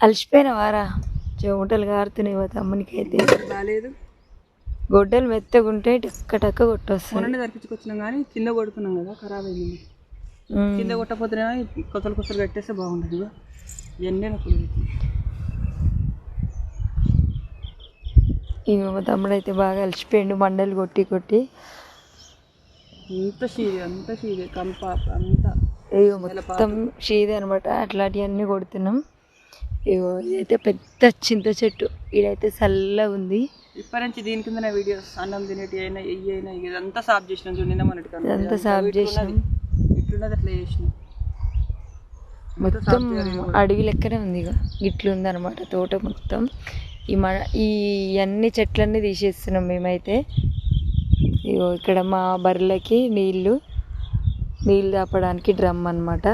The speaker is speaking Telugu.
అలసిపోయినవారా? చెమటలు కారుతున్నాయి మా తమ్మునికైతే. బాగాలేదు, గొడ్డలు మెత్తగుంటే టక్క టక్క కొట్టొస్తాయి. మొన్న తరిపించుకొచ్చినాం కానీ కింద కొడుతున్నాం కదా, ఖరాబ్ అయింది. కింద కొట్టకపోతేనే కొత్తలు కొత్తలు కట్టేస్తే బాగుండదు. ఇవన్నీ ఇక మా తమ్ముడు అయితే బాగా అలసిపోయిండు, మండలు కొట్టి కొట్టి. అంత షీదే కంప అంతా ఇగో మొత్తం షీదే అనమాట. అట్లాంటివన్నీ కొడుతున్నాం. ఇగో ఇదైతే పెద్ద చింత చెట్టు, ఇదైతే చల్లగా ఉంది. ఇప్పటి నుంచి దీని కింద వీడియోస్ అన్నం తినేటి అయినా ఇవి అయినా ఇదంతా సాఫ్ చేసినాం. చూడండి మనకి ఇదంతా సాఫ్ చేసినాం. ఇట్లున్నది అట్లా చేసినాం. మొత్తం అడవి లెక్కనే ఉంది. ఇక ఇట్లుంది అనమాట తోట మొత్తం. ఈ అన్ని చెట్లన్నీ తీసేస్తున్నాం మేమైతే. ఇగో ఇక్కడ మా బర్రెలకి నీళ్ళు తాపడానికి డ్రమ్ అనమాట.